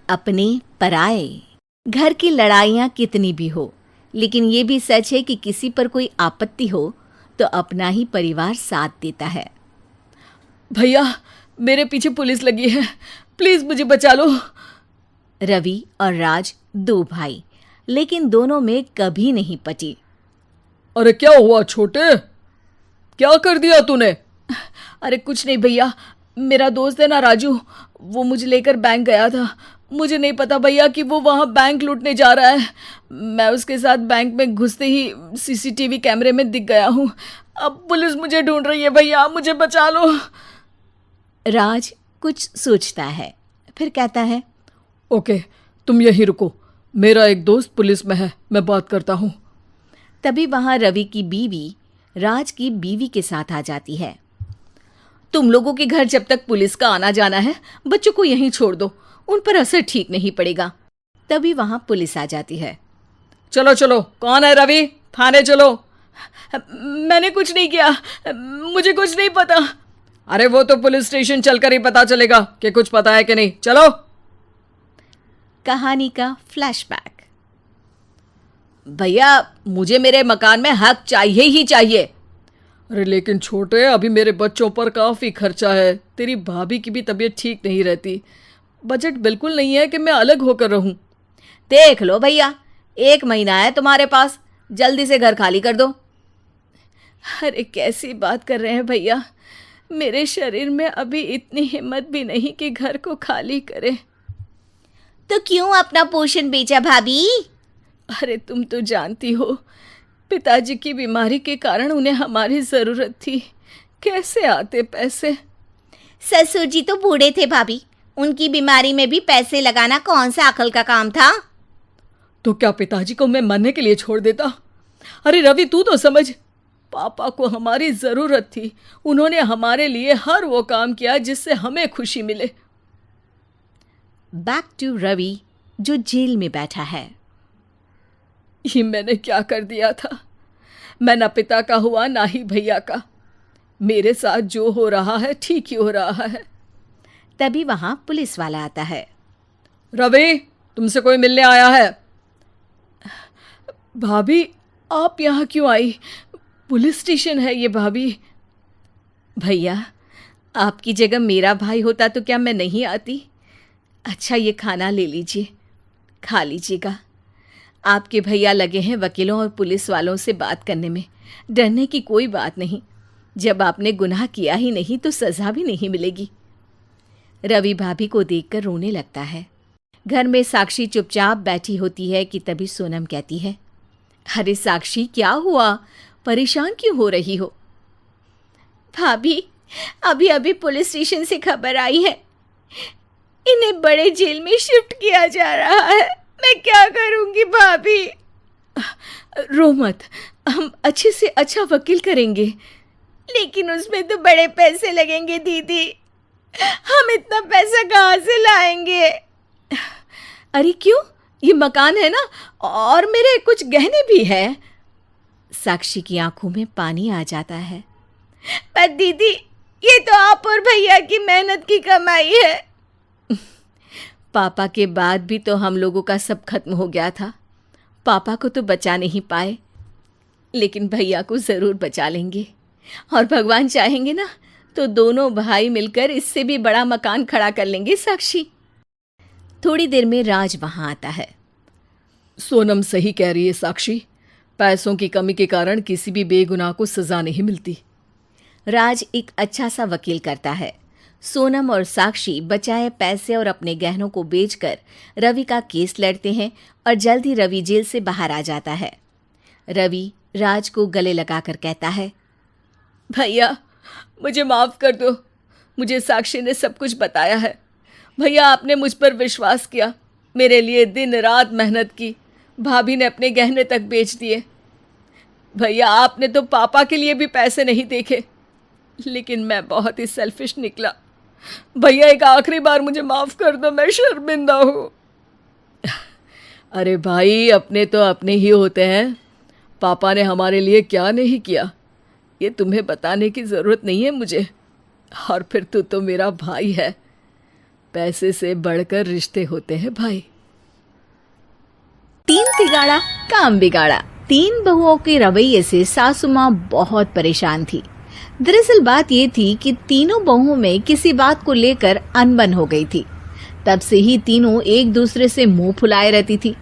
अपने पराए। घर की लड़ाइयाँ कितनी भी हो, लेकिन ये भी सच है कि किसी पर कोई आपत्ति हो तो अपना ही परिवार साथ देता है। भैया, मेरे पीछे पुलिस लगी है, प्लीज मुझे बचा लो। रवि और राज दो भाई, लेकिन दोनों में कभी नहीं पटी। अरे क्या हुआ छोटे, क्या कर दिया तूने? अरे कुछ नहीं भैया, मेरा दोस्त है ना राजू, वो मुझे लेकर बैंक गया था। मुझे नहीं पता भैया कि वो वहाँ बैंक लूटने जा रहा है। मैं उसके साथ बैंक में घुसते ही सीसीटीवी कैमरे में दिख गया हूँ। अब पुलिस मुझे ढूंढ रही है भैया, मुझे बचा लो। राज कुछ सोचता है, फिर कहता है, ओके, तुम यहीं रुको, मेरा एक दोस्त पुलिस में है, मैं बात करता हूँ। तभी वहां रवि की बीवी राज की बीवी के साथ आ जाती है। तुम लोगों के घर जब तक पुलिस का आना जाना है, बच्चों को यहीं छोड़ दो, उन पर असर ठीक नहीं पड़ेगा। तभी वहां पुलिस आ जाती है। चलो चलो, कौन है रवि, थाने चलो। मैंने कुछ नहीं किया, मुझे कुछ नहीं पता। अरे वो तो पुलिस स्टेशन चलकर ही पता चलेगा कि कुछ पता है कि नहीं, चलो। कहानी का फ्लैशबैक। भैया, मुझे मेरे मकान में हक चाहिए ही चाहिए। अरे लेकिन छोटे, अभी मेरे बच्चों पर काफ़ी खर्चा है, तेरी भाभी की भी तबीयत ठीक नहीं रहती, बजट बिल्कुल नहीं है कि मैं अलग होकर रहूं। देख लो भैया, 1 महीना है तुम्हारे पास, जल्दी से घर खाली कर दो। अरे कैसी बात कर रहे हैं भैया, मेरे शरीर में अभी इतनी हिम्मत भी नहीं कि घर को खाली करे। तो क्यों अपना पोषण बेचा भाभी? अरे तुम तो जानती हो, पिताजी की बीमारी के कारण उन्हें हमारी ज़रूरत थी, कैसे आते पैसे। ससुर जी तो बूढ़े थे भाभी, उनकी बीमारी में भी पैसे लगाना कौन सा अकल का काम था। तो क्या पिताजी को मैं मरने के लिए छोड़ देता? अरे रवि, तू तो समझ, पापा को हमारी ज़रूरत थी, उन्होंने हमारे लिए हर वो काम किया जिससे हमें खुशी मिले। बैक टू रवि, जो जेल में बैठा है। ये मैंने क्या कर दिया था? मैं ना पिता का हुआ ना ही भैया का। मेरे साथ जो हो रहा है ठीक ही हो रहा है। तभी वहां पुलिस वाला आता है। रवि, तुमसे कोई मिलने आया है। भाभी, आप यहाँ क्यों आई? पुलिस स्टेशन है ये भाभी। भैया, आपकी जगह मेरा भाई होता तो क्या मैं नहीं आती? अच्छा, ये खाना ले लीजिए, खा लीजिएगा। आपके भैया लगे हैं वकीलों और पुलिस वालों से बात करने में, डरने की कोई बात नहीं। जब आपने गुनाह किया ही नहीं तो सज़ा भी नहीं मिलेगी। रवि भाभी को देखकर रोने लगता है। घर में साक्षी चुपचाप बैठी होती है कि तभी सोनम कहती है, अरे साक्षी, क्या हुआ, परेशान क्यों हो रही हो? भाभी, अभी अभी पुलिस स्टेशन से खबर आई है, इन्हें बड़े जेल में शिफ्ट किया जा रहा है। मैं क्या करूंगी भाभी? रो मत, हम अच्छे से अच्छा वकील करेंगे। लेकिन उसमें तो बड़े पैसे लगेंगे दीदी, हम इतना पैसा कहाँ से लाएंगे? अरे क्यों, ये मकान है ना, और मेरे कुछ गहने भी है। साक्षी की आंखों में पानी आ जाता है। पर दीदी, ये तो आप और भैया की मेहनत की कमाई है। पापा के बाद भी तो हम लोगों का सब खत्म हो गया था। पापा को तो बचा नहीं पाए, लेकिन भैया को ज़रूर बचा लेंगे, और भगवान चाहेंगे ना तो दोनों भाई मिलकर इससे भी बड़ा मकान खड़ा कर लेंगे। साक्षी। थोड़ी देर में राज वहाँ आता है। सोनम सही कह रही है साक्षी, पैसों की कमी के कारण किसी भी बेगुनाह को सज़ा नहीं मिलती। राज एक अच्छा सा वकील करता है। सोनम और साक्षी बचाए पैसे और अपने गहनों को बेचकर रवि का केस लड़ते हैं और जल्द ही रवि जेल से बाहर आ जाता है। रवि राज को गले लगाकर कहता है, भैया मुझे माफ़ कर दो, मुझे साक्षी ने सब कुछ बताया है। भैया, आपने मुझ पर विश्वास किया, मेरे लिए दिन रात मेहनत की, भाभी ने अपने गहने तक बेच दिए। भैया, आपने तो पापा के लिए भी पैसे नहीं देखे, लेकिन मैं बहुत ही सेल्फिश निकला। भैया, एक आखिरी बार मुझे माफ़ कर दो, मैं शर्मिंदा हूँ। अरे भाई, अपने तो अपने ही होते हैं, पापा ने हमारे लिए क्या नहीं किया ये तुम्हें बताने की ज़रूरत नहीं है मुझे। और फिर तू तो मेरा भाई है, पैसे से बढ़कर रिश्ते होते हैं भाई। तीन तिगाड़ा काम बिगाड़ा। तीन बहुओं के रवैये से सासू माँ बहुत परेशान थी। दरअसल बात ये थी कि तीनों बहुओं में किसी बात को लेकर अनबन हो गई थी। तब से ही तीनों एक दूसरे से मुंह फुलाए रहती थी।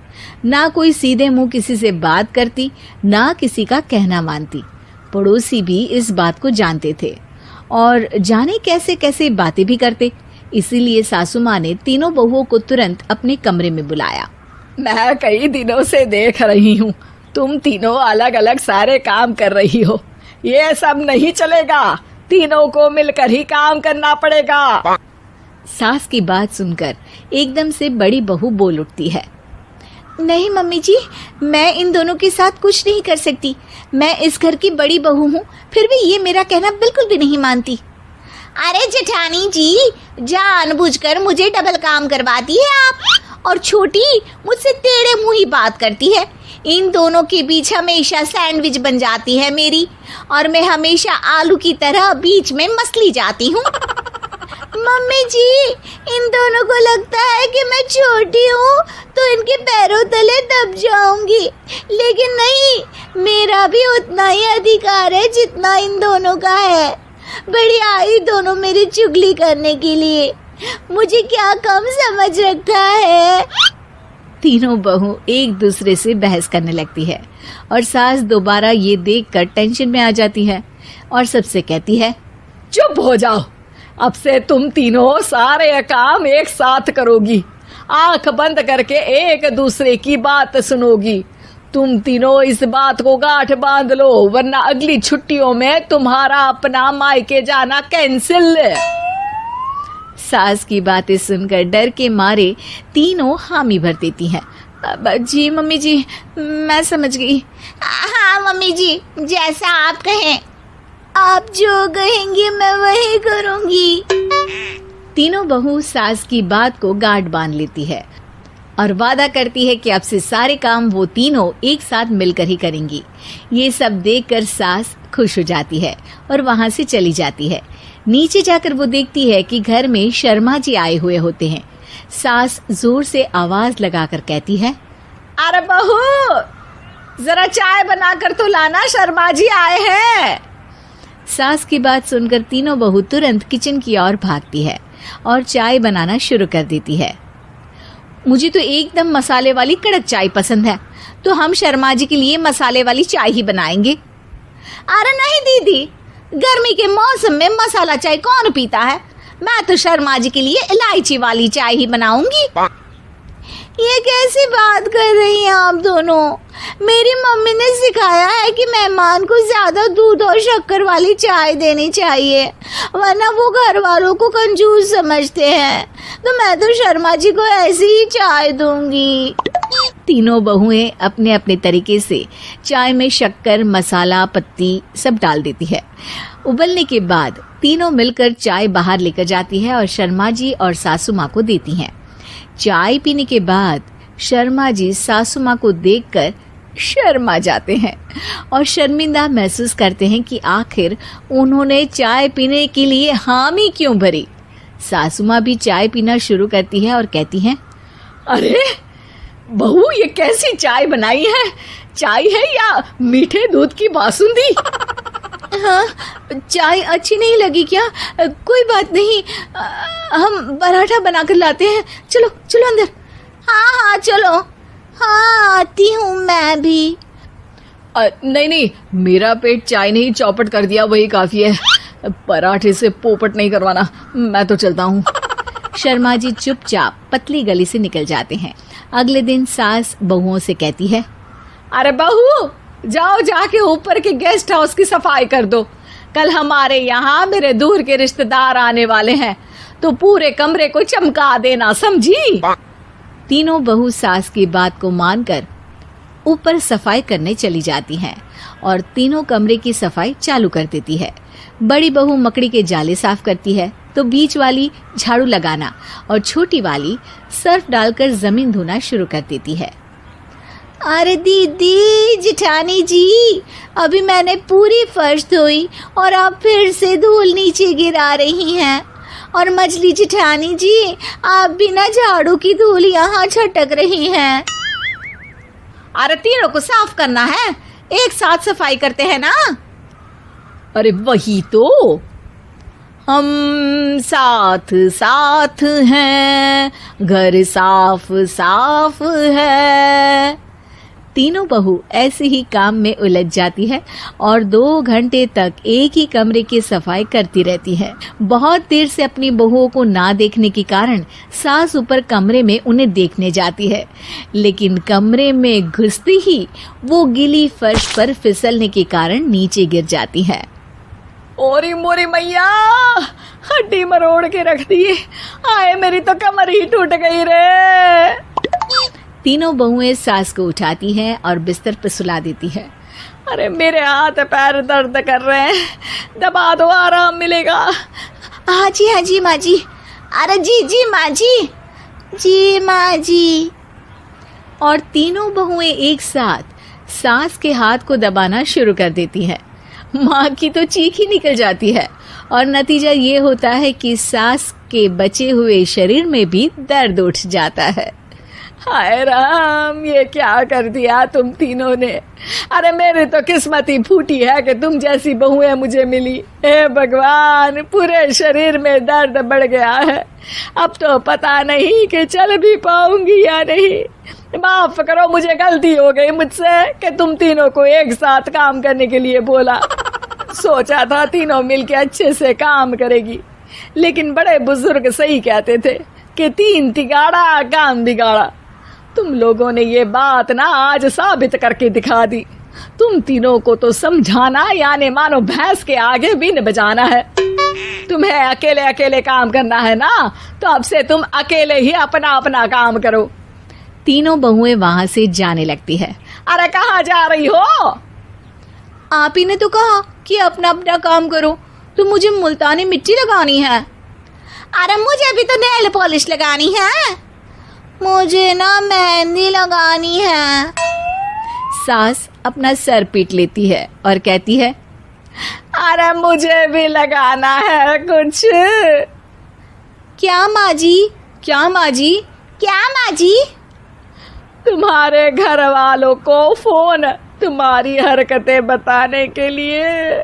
ना कोई सीधे मुंह किसी से बात करती, ना किसी का कहना मानती। पड़ोसी भी इस बात को जानते थे और जाने कैसे कैसे बातें भी करते। इसीलिए सासू माँ ने तीनों बहुओं को तुरंत अपने कमरे में बुलाया। मैं कई दिनों से देख रही हूँ तुम तीनों अलग अलग सारे काम कर रही हो। ये सब नहीं चलेगा, तीनों को मिलकर ही काम करना पड़ेगा। सास की बात सुनकर एकदम से बड़ी बहू बोल उठती है। नहीं मम्मी जी, मैं इन दोनों के साथ कुछ नहीं कर सकती। मैं इस घर की बड़ी बहू हूँ, फिर भी ये मेरा कहना बिल्कुल भी नहीं मानती। अरे जेठानी जी, जानबूझकर मुझे डबल काम करवाती है आप, और छोटी मुझसे टेढ़े मुंह ही बात करती है। इन दोनों के बीच हमेशा सैंडविच बन जाती है मेरी, और मैं हमेशा आलू की तरह बीच में मसली जाती हूँ। मम्मी जी, इन दोनों को लगता है कि मैं छोटी हूँ तो इनके पैरों तले दब जाऊंगी, लेकिन नहीं, मेरा भी उतना ही अधिकार है जितना इन दोनों का है। बड़ी आई दोनों मेरी चुगली करने के लिए, मुझे क्या कम समझ रखा है। तीनों बहू एक दूसरे से बहस करने लगती है और सास दोबारा ये देखकर टेंशन में आ जाती है और सबसे कहती है, चुप हो जाओ, अब से तुम तीनों सारे काम एक साथ करोगी, आंख बंद करके एक दूसरे की बात सुनोगी। तुम तीनों इस बात को गांठ बांध लो, वरना अगली छुट्टियों में तुम्हारा अपना मायके जाना कैंसिल। सास की बातें सुनकर डर के मारे तीनों हामी भर देती हैं। जी मम्मी जी, मैं समझ गई। हाँ मम्मी जी, जैसा आप कहें, आप जो कहेंगी मैं वही करूंगी। तीनों बहू सास की बात को गांठ बांध लेती है और वादा करती है कि अब से सारे काम वो तीनों एक साथ मिलकर ही करेंगी। ये सब देखकर सास खुश हो जाती है और वहां से चली जाती है। नीचे जाकर वो देखती है कि घर में शर्मा जी आए हुए होते हैं। सास जोर से आवाज लगाकर कहती है, अरे बहू, जरा चाय बनाकर तो लाना, शर्मा जी आए हैं। सास की बात सुनकर तीनों बहू तुरंत किचन की ओर भागती है और चाय बनाना शुरू कर देती है। मुझे तो एकदम मसाले वाली कड़क चाय पसंद है, तो हम शर्मा जी के लिए मसाले वाली चाय ही बनाएंगे। अरे नहीं दीदी, गर्मी के मौसम में मसाला चाय कौन पीता है? मैं तो शर्मा जी के लिए इलायची वाली चाय ही बनाऊंगी। ये कैसी बात कर रही हैं आप दोनों? मेरी मम्मी ने सिखाया है कि मेहमान को ज्यादा दूध और शक्कर वाली चाय देनी चाहिए, वरना वो घर वालों को कंजूस समझते हैं। तो मैं तो शर्मा जी को ऐसी ही चाय दूंगी। तीनों बहुएं अपने अपने तरीके से चाय में शक्कर, मसाला, पत्ती सब डाल देती है। उबलने के बाद तीनों मिलकर चाय बाहर लेकर जाती है और शर्मा जी और सासू माँ को देती हैं। चाय पीने के बाद शर्मा जी सासू माँ को देखकर शर्मा जाते हैं और शर्मिंदा महसूस करते हैं कि आखिर उन्होंने चाय पीने के लिए हामी क्यों भरी। सासू माँ भी चाय पीना शुरू करती है और कहती हैं, अरे बहू, ये कैसी चाय बनाई है? चाय है या मीठे दूध की बासुंदी? हाँ, चाय अच्छी नहीं लगी क्या? कोई बात नहीं, हम पराठा बनाकर लाते हैं। चलो चलो अंदर। हाँ चलो। हाँ, आती हूँ मैं भी। नहीं, मेरा पेट चाय नहीं चौपट कर दिया, वही काफी है। पराठे से पोपट नहीं करवाना, मैं तो चलता हूँ। शर्मा जी चुपचाप पतली गली से निकल जाते हैं। अगले दिन सास बहुओं से कहती है, अरे बहू, जाओ जाके ऊपर के गेस्ट हाउस की सफाई कर दो। कल हमारे यहाँ मेरे दूर के रिश्तेदार आने वाले हैं, तो पूरे कमरे को चमका देना, समझी? तीनों बहू सास की बात को मानकर ऊपर सफाई करने चली जाती हैं और तीनों कमरे की सफाई चालू कर देती है। बड़ी बहू मकड़ी के जाले साफ करती है, तो बीच वाली झाड़ू लगाना और छोटी वाली सर्फ डालकर जमीन धोना शुरू कर देती है। अरे दीदी, जेठानी जी, अभी मैंने पूरी फर्श धोई और आप फिर से धूल नीचे गिरा रही हैं। और मछली जिठानी जी, आप भी ना झाड़ू की धूल यहाँ छटक रही हैं। अरे तीनों को साफ करना है, एक साथ सफाई करते हैं ना। अरे वही तो, हम साथ साथ हैं, घर साफ साफ है। तीनों बहू ऐसे ही काम में उलझ जाती है और 2 घंटे तक एक ही कमरे की सफाई करती रहती है। बहुत देर से अपनी बहुओं को ना देखने के कारण सास ऊपर कमरे में उन्हें देखने जाती है, लेकिन कमरे में घुसती ही वो गीली फर्श पर फिसलने के कारण नीचे गिर जाती है। ओरी मोरी मैया, हड्डी मरोड़ के रख दी। आए मेरी तो कमर ही टूट गई रे। तीनों बहुएं सास को उठाती हैं और बिस्तर पर सुला देती है। अरे मेरे हाथ पैर दर्द कर रहे हैं, दबा दो, आराम मिलेगा। हाँ जी माँ जी। अरे जी माँ जी, जी माँ जी। और तीनों बहुएं एक साथ सास के हाथ को दबाना शुरू कर देती हैं। माँ की तो चीख ही निकल जाती है और नतीजा ये होता है कि सास के बचे हुए शरीर में भी दर्द उठ जाता है। हाय राम, ये क्या कर दिया तुम तीनों ने। अरे मेरी तो किस्मत ही फूटी है कि तुम जैसी बहुएं मुझे मिली। हे भगवान, पूरे शरीर में दर्द बढ़ गया है। अब तो पता नहीं कि चल भी पाऊंगी या नहीं। माफ करो, मुझे गलती हो गई मुझसे कि तुम तीनों को एक साथ काम करने के लिए बोला। सोचा था तीनों मिलके अच्छे से काम करेगी, लेकिन बड़े बुजुर्ग सही कहते थे कि 3 तिगाड़ा काम बिगाड़ा। तुम लोगों ने ये बात ना आज साबित करके दिखा दी। तुम तीनों को तो समझाना यानी मानो भैंस के आगे बीन बजाना है। तुम्हें अकेले अकेले काम करना है ना, तो अब से तुम अकेले ही अपना अपना काम करो। तीनों बहुएं वहां से जाने लगती है। अरे कहाँ जा रही हो? आप ही ने तो कहा कि अपना अपना काम तो मुझे मुल्तानी मिट्टी लगानी है। अरे मुझे भी तो नेल पॉलिश लगानी है। मुझे ना मेहंदी लगानी है। सास अपना सर पीट लेती है और कहती है, अरे मुझे भी लगाना है कुछ। क्या माँ जी? क्या माँ जी? क्या माँ जी? तुम्हारे घर वालों को फोन तुम्हारी हरकतें बताने के लिए।